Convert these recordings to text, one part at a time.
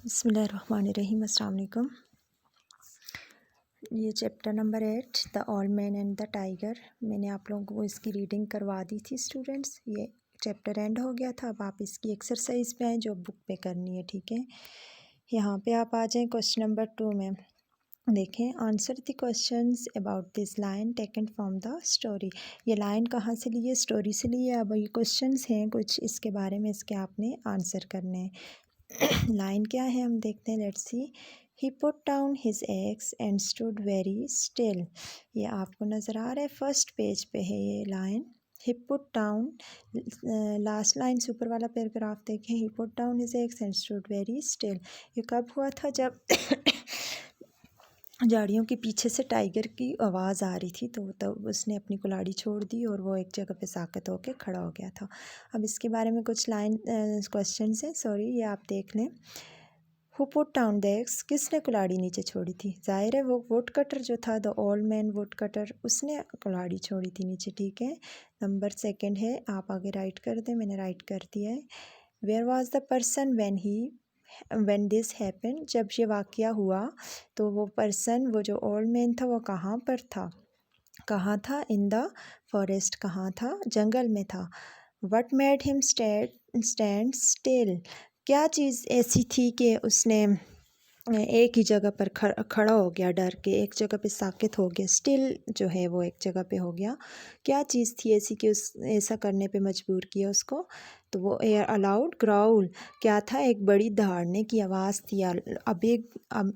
बिस्मिल्लाहिर्रहमानिर्रहीम, अस्सलाम वालेकुम। ये chapter number 8 the old man and the tiger. मैंने आप लोगों को इसकी रीडिंग करवा दी थी स्टूडेंट्स। ये चैप्टर एंड हो गया था। अब आप इसकी एक्सरसाइज पे आए जो बुक पे करनी है, ठीक है। यहाँ पे आप आ जाएं क्वेश्चन नंबर 2 में। देखें, answer the questions about this line taken from the story. ये लाइन कहाँ से ली है? स्टोरी से ली है। अब ये क्वेश्चंस हैं कुछ, इसके बारे में इसके आपने आंसर करने हैं। लाइन क्या है हम देखते हैं, let's see. He put down his eggs and stood very still. ये आपको नज़र आ रहा है, फर्स्ट पेज पे है ये line. He put down, last line से ऊपर वाला पैराग्राफ देखें। He put down his eggs and stood very still. ये कब हुआ था? जब झाड़ियों के पीछे से टाइगर की आवाज़ आ रही थी, तो तब उसने अपनी कुल्हाड़ी छोड़ दी और वो एक जगह पे साकत होकर खड़ा हो गया था। अब इसके बारे में कुछ लाइन क्वेश्चन हैं, सॉरी, ये आप देख लें। Who put down the eggs, किसने कुल्हाड़ी नीचे छोड़ी थी? जाहिर है वो वुड कटर जो था, the old man would cutter, उसने कुल्हाड़ी छोड़ी थी नीचे, ठीक है। नंबर सेकंड है, आप आगे राइट कर दें, मैंने राइट कर दिया है। Where was the person when this happen, जब ये वाक़या हुआ तो वो पर्सन, वो जो ओल्ड मैन था, वो कहाँ पर था? कहाँ था? इन द फॉरेस्ट, कहाँ था? जंगल में था। What made him stand still, क्या चीज़ ऐसी थी कि उसने एक ही जगह पर खड़ा हो गया, डर के एक जगह पे साकित हो गया। स्टिल जो है वो एक जगह पे हो गया। क्या चीज़ थी ऐसी कि उस ऐसा करने पे मजबूर किया उसको? तो वो एयर अलाउड ग्राउल, क्या था? एक बड़ी दहाड़ने की आवाज़ थी। अब एक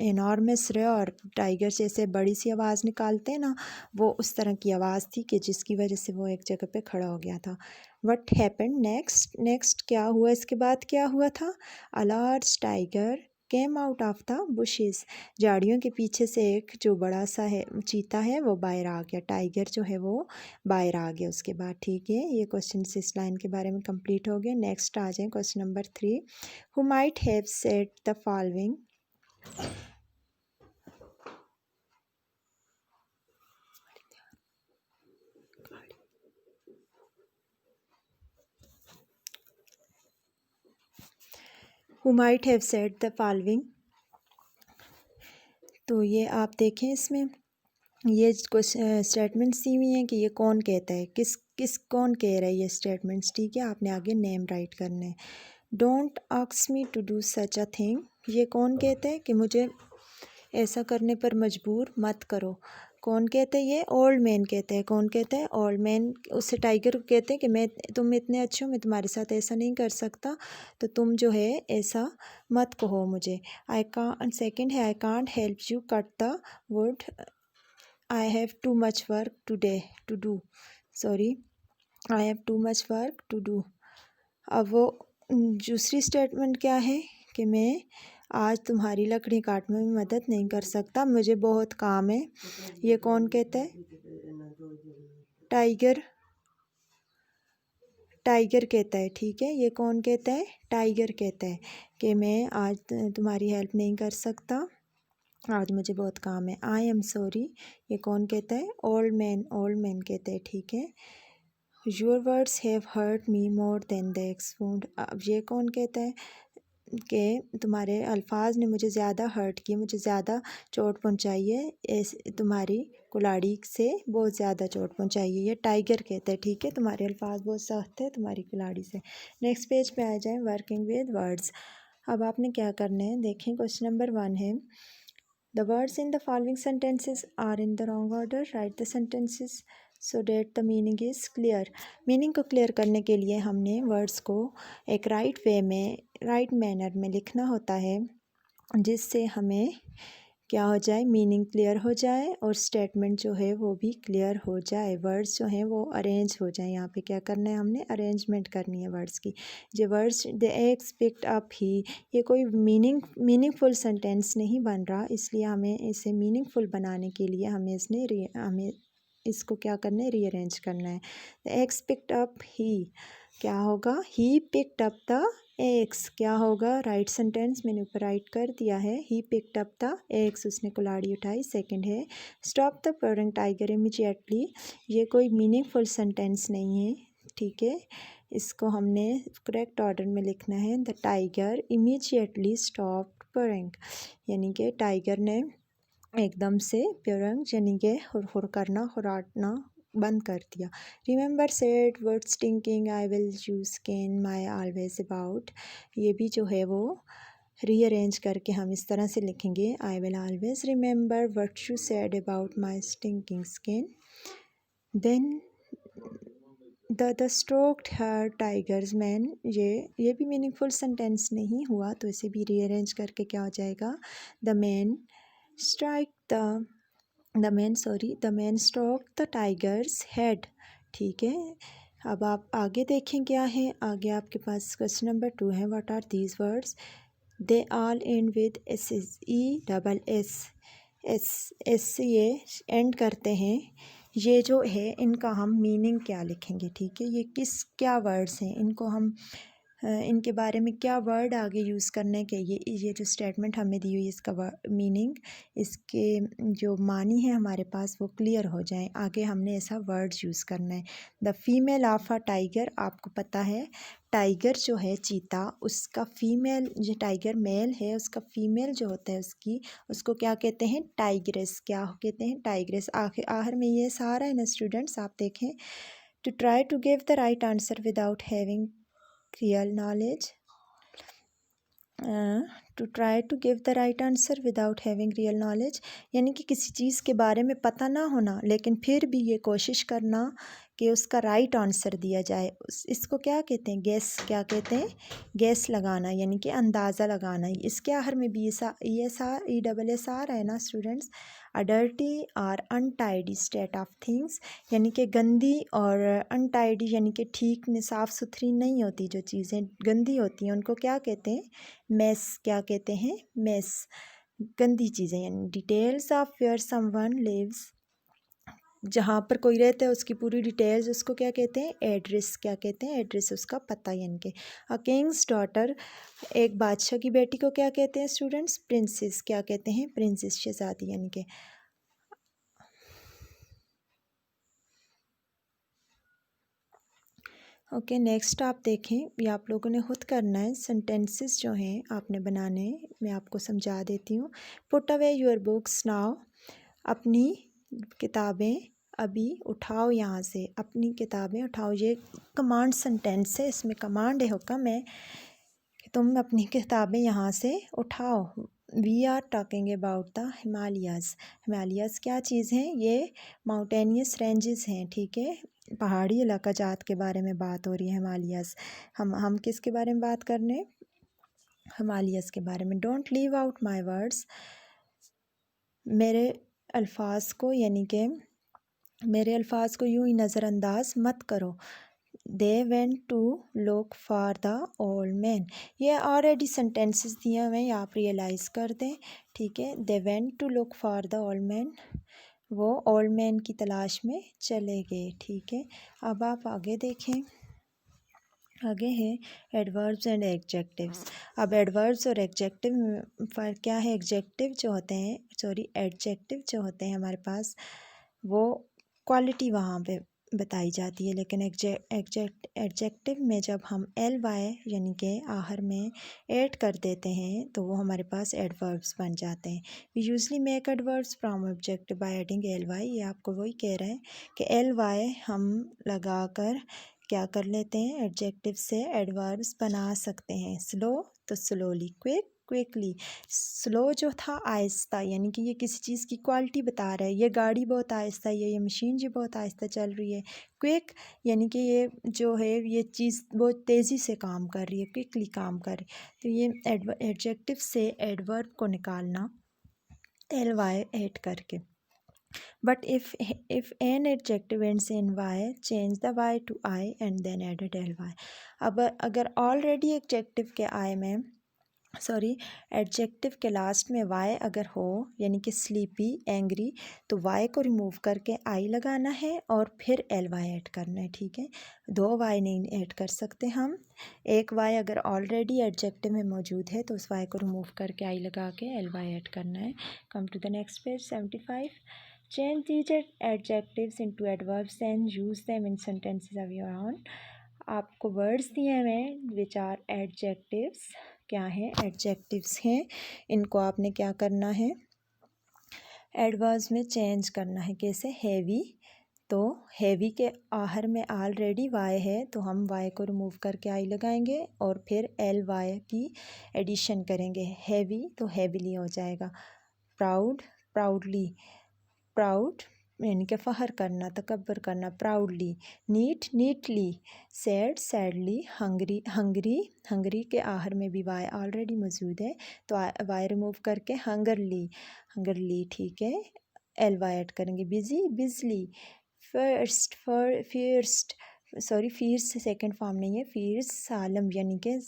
एनॉर्मस रे, और टाइगर जैसे बड़ी सी आवाज़ निकालते हैं ना, वो उस तरह की आवाज़ थी कि जिसकी वजह से वो एक जगह पे खड़ा हो गया था। वट हैपेंड नेक्स्ट क्या हुआ? इसके बाद क्या हुआ था? A large tiger came out of the bushes, झाड़ियों के पीछे से एक जो बड़ा सा है चीता है वो बाहर आ गया। टाइगर जो है वो बाहर आ गया उसके बाद, ठीक है। ये क्वेश्चन इस लाइन के बारे में कंप्लीट हो गया। नेक्स्ट आ जाए question number 3। Who might have said the following, who might have said the following. तो ये आप देखें, इसमें ये कुछ स्टेटमेंट्स दी हुई हैं कि ये कौन कहता है, कौन कह रहा है ये स्टेटमेंट्स, ठीक है। आपने आगे नेम राइट करने हैं। Don't ask me to do such a thing, ये कौन कहता है कि मुझे ऐसा करने पर मजबूर मत करो? कौन कहते हैं? ये ओल्ड मैन कहते हैं। कौन कहते हैं? Old man. उससे टाइगर को कहते हैं कि तुम इतने अच्छे हो, मैं तुम्हारे साथ ऐसा नहीं कर सकता, तो तुम जो है ऐसा मत कहो मुझे। आई कांट, सेकंड है, I can't help you cut the wood, I have too much work to do, sorry, I have too much work to do. अब वो दूसरी स्टेटमेंट क्या है कि मैं आज तुम्हारी लकड़ी काटने में मदद नहीं कर सकता, मुझे बहुत काम है। ये कौन कहता है? टाइगर। टाइगर कहता है, ठीक है। ये कौन कहता है? टाइगर कहता है कि मैं आज तुम्हारी हेल्प नहीं कर सकता, आज मुझे बहुत काम है। आई एम सॉरी, ये कौन कहता है? ओल्ड मैन कहता है, ठीक है। Your words have hurt me more than the axe wound, अब ये कौन कहता है कि तुम्हारे अल्फाज ने मुझे ज़्यादा हर्ट किया, मुझे ज़्यादा चोट पहुंचाई है, तुम्हारी कुल्हाड़ी से बहुत ज़्यादा चोट पहुंचाई है। ये टाइगर कहता है, ठीक है। तुम्हारे अल्फाज बहुत सख्त है तुम्हारी कुल्हाड़ी से। नेक्स्ट पेज पे आ जाएं, वर्किंग विद वर्ड्स। अब आपने क्या करना है, देखें क्वेश्चन नंबर 1 है, the words in the following sentences are in the wrong order, write the sentences so that the meaning is clear. Meaning को क्लियर करने के लिए हमने वर्ड्स को एक राइट वे में, राइट मैनर में लिखना होता है, जिससे हमें क्या हो जाए, मीनिंग क्लियर हो जाए और स्टेटमेंट जो है वो भी क्लियर हो जाए, वर्ड्स जो हैं वो अरेंज हो जाए। यहाँ पे क्या करना है, हमने अरेंजमेंट करनी है वर्ड्स की। जो words the eggs picked up ही, ये कोई मीनिंगफुल सेंटेंस नहीं बन रहा, इसलिए हमें इसे मीनिंगफुल बनाने के लिए हमें इसको क्या करना है, रीअरेंज करना है। द एग्स पिक्ड अप ही, क्या होगा? He picked up the eggs, क्या होगा? राइट सेंटेंस मैंने ऊपर राइट कर दिया है। He picked up the eggs, उसने कुल्हाड़ी उठाई। सेकंड है, स्टॉप द प्रोइंग टाइगर इमीडिएटली, ये कोई मीनिंगफुल सेंटेंस नहीं है, ठीक है। इसको हमने करेक्ट ऑर्डर में लिखना है। The tiger immediately stop purring, यानी कि टाइगर ने एकदम से purring यानी कि हुर करना, हुराटना बंद कर दिया। Remember said words thinking I will use can my always about, ये भी जो है वो रीअरेंज करके हम इस तरह से लिखेंगे I will always remember what you said about my stinking skin. Then the stroked her tiger's man, ये भी मीनिंगफुल सेंटेंस नहीं हुआ तो इसे भी रीअरेंज करके क्या हो जाएगा the man stroke the tigers head. ठीक है, अब आप आगे देखें क्या है। आगे आपके पास क्वेश्चन नंबर 2 है what are these words, they all end with S E double S, S से ये एंड करते हैं। ये जो है इनका हम मीनिंग क्या लिखेंगे। ठीक है, ये क्या वर्ड्स हैं, इनको हम इनके बारे में क्या वर्ड आगे यूज़ करने के, ये जो स्टेटमेंट हमें दी हुई है इसका मीनिंग, इसके जो मानी है हमारे पास वो क्लियर हो जाएं। आगे हमने ऐसा वर्ड्स यूज़ करना है। The female of a tiger, आपको पता है टाइगर जो है चीता, उसका फीमेल, जो टाइगर मेल है उसका फीमेल जो होता है उसको क्या कहते हैं टाइग्रेस। क्या कहते हैं टाइग्रेस। आखिर में ये सारा है ना स्टूडेंट्स, आप देखें to try to give the right answer without having real knowledge, to try to give the right answer without having real knowledge, यानी कि किसी चीज़ के बारे में पता ना होना लेकिन फिर भी ये कोशिश करना कि उसका राइट आंसर दिया जाए। इसको क्या कहते हैं गैस, क्या कहते हैं गैस लगाना, यानी कि अंदाज़ा लगाना। इसके आखिर में भी ई डबल एस आ रहा है ना स्टूडेंट्स। अ डर्टी और अनटाइडी स्टेट ऑफ थिंग्स, यानी कि गंदी और अनटाइडी यानी कि ठीक साफ़ सुथरी नहीं होती, जो चीज़ें गंदी होती हैं उनको क्या कहते हैं मेस। क्या कहते हैं मेस, गंदी चीज़ें। यानी details of where someone lives, जहाँ पर कोई रहता है उसकी पूरी डिटेल्स, उसको क्या कहते हैं एड्रेस। क्या कहते हैं एड्रेस, उसका पता। यानी कि अ किंग्स डॉटर, एक बादशाह की बेटी को क्या कहते हैं स्टूडेंट्स प्रिंसेस। क्या कहते हैं प्रिंसेस, शहजादी। यानी कि ओके नेक्स्ट आप देखें, ये आप लोगों ने खुद करना है। सेंटेंसेस जो हैं आपने बनाने, मैं आपको समझा देती हूँ। Put away your books now, अपनी किताबें अभी उठाओ यहाँ से, अपनी किताबें उठाओ। ये कमांड सेंटेंस है, इसमें कमांड है, हुक्म है कि तुम अपनी किताबें यहाँ से उठाओ। We are talking about the Himalayas. Himalayas क्या चीज़ हैं, ये माउंटेनियस रेंजेस हैं। ठीक है, पहाड़ी इलाका जात के बारे में बात हो रही है हिमालयाज़। हम किसके बारे में बात कर रहे हैं हिमालयाज़ के बारे में। Don't leave out my words, मेरे अल्फाज को, यानी कि मेरे अल्फाज को यूँ ही नज़रअंदाज मत करो। They went to look for the old man, ये ऑलरेडी सेंटेंसेस दिए हुए हैं, आप रियलाइज़ कर दें। ठीक है, they went to look for the old man, वो ओल्ड मैन की तलाश में चले गए। ठीक है, अब आप आगे देखें, आगे है एडवर्ब्स एंड एडजेक्टिव्स। अब एडवर्ब्स और एडजेक्टिव में फ़र्क क्या है। एडजेक्टिव जो होते हैं, एडजेक्टिव जो होते हैं हमारे पास, वो क्वालिटी वहाँ पे बताई जाती है, लेकिन एडजेक्टिव में जब हम एल वाई यानी कि आखिर में ऐड कर देते हैं तो वो हमारे पास एडवर्ब्स बन जाते हैं। We usually make adverbs from object by adding L Y, ये आपको वही कह रहा है कि एल वाई हम लगा कर क्या कर लेते हैं एडजेक्टिव से एडवर्ब्स बना सकते हैं। स्लो तो स्लोली, क्विकली। स्लो जो था आहिस्ता, यानी कि ये किसी चीज़ की क्वालिटी बता रहा है। ये गाड़ी बहुत आहिस्ता है, ये मशीन जी बहुत आहिस्ता चल रही है। क्विक यानी कि ये जो है ये चीज़ बहुत तेज़ी से काम कर रही है, क्विकली काम कर रही है। तो ये एडजेक्टिव से एडवर्ब को निकालना एल वाई ऐड करके। But if an adjective ends in y, change the y to I and then added ly. अब अगर already adjective के I में एडजेक्टिव के लास्ट में y अगर हो, यानी कि स्लीपी, एंग्री, तो y को रिमूव करके I लगाना है और फिर ly ऐड करना है। ठीक है, दो y नहीं ऐड कर सकते हम। एक y अगर ऑलरेडी एडजेक्टिव में मौजूद है तो उस y को रिमूव करके I लगा के ly ऐड करना है। Come to the next page 75। Change these adjectives into adverbs and use them in sentences of your own. आपको वर्ड्स दिए हुए हैं विच आर एडजेक्टिव्स, क्या है, एडजेक्टिव्स हैं। इनको आपने क्या करना है, एडवर्ब्स में चेंज करना है। कैसे, हैवी, तो हैवी के आहर में ऑलरेडी वाई है तो हम वाई को रिमूव करके आई लगाएंगे और फिर एल वाई की एडिशन करेंगे। हैवी तो हैवीली हो जाएगा। प्राउड, प्राउडली, प्राउड यानी कि फ़ख्र करना, तकब्बुर करना, proudly. Neat, neatly. Sad, sadly. Hungry, hungry, hungry के आहर में भी वाई ऑलरेडी मौजूद है तो वाई रिमूव करके हंगरली, हंगरली, ठीक है, एल वाई ऐड करेंगे। बिजी, बिजली। First, फीर्स्ट, sorry fees second form नहीं है, फीर्स सालम यानी कि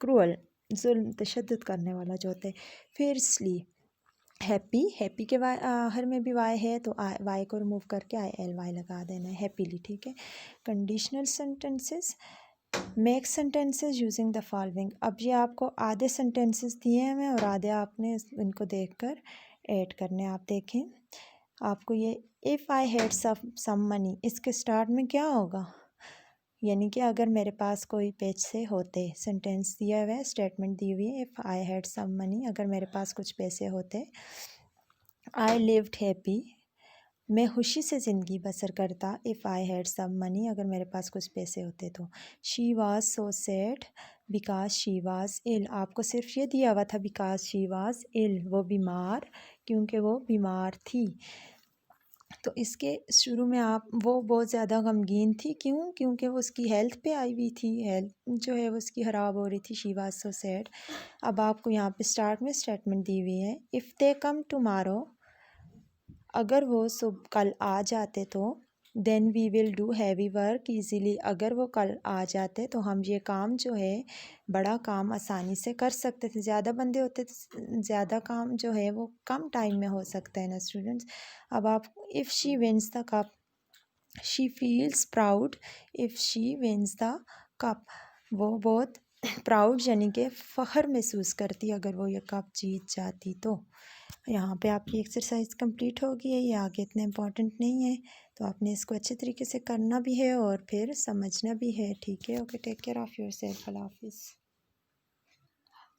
क्रूअल, जुल्म, तशद्दुद करने वाला जो होता है। फियर्सली। हैप्पी, हैप्पी के वाई आहर में भी वाई है तो वाई को रिमूव करके आई एल वाई लगा देना है, हैप्पीली, ठीक है। Conditional sentences, make sentences using the following. अब ये आपको आधे सेंटेंसेस दिए हैं और आधे आपने इनको देखकर ऐड करने। आप देखें, आपको ये if I had some money, इसके स्टार्ट में क्या होगा, यानी कि अगर मेरे पास कोई पैसे होते, सेंटेंस दिया हुआ है, स्टेटमेंट दी हुई है, if I had some money, अगर मेरे पास कुछ पैसे होते। आई लिव्ड हैप्पी, मैं खुशी से ज़िंदगी बसर करता। If I had some money, अगर मेरे पास कुछ पैसे होते तो। She was so sad because she was ill, आपको सिर्फ ये दिया हुआ था बिकॉज शी वाज इल, वो बीमार क्योंकि वो बीमार थी। तो इसके शुरू में आप, वो बहुत ज़्यादा गमगीन थी, क्यों, क्योंकि वो उसकी हेल्थ पे आई हुई थी, हेल्थ जो है वो उसकी ख़राब हो रही थी। She was so sad. अब आपको यहाँ पे स्टार्ट में स्टेटमेंट दी हुई है, इफ़ दे कम टुमारो, अगर वो कल आ जाते तो। Then we will do heavy work easily, अगर वो कल आ जाते तो हम ये काम जो है, बड़ा काम आसानी से कर सकते थे। ज़्यादा बंदे होते तो ज़्यादा काम जो है वो कम टाइम में हो सकता है ना स्टूडेंट्स। अब आप, if she wins the cup, she feels proud if she wins the cup, वो बहुत प्राउड यानी कि फ़ख्र महसूस करती अगर वो ये कप जीत जाती तो। यहाँ पे आपकी एक्सरसाइज कंप्लीट हो गई है, ये आगे इतना इम्पोर्टेंट नहीं है तो आपने इसको अच्छे तरीके से करना भी है और फिर समझना भी है, ठीक है। Okay, take care of yourself, Allah हाफिज़।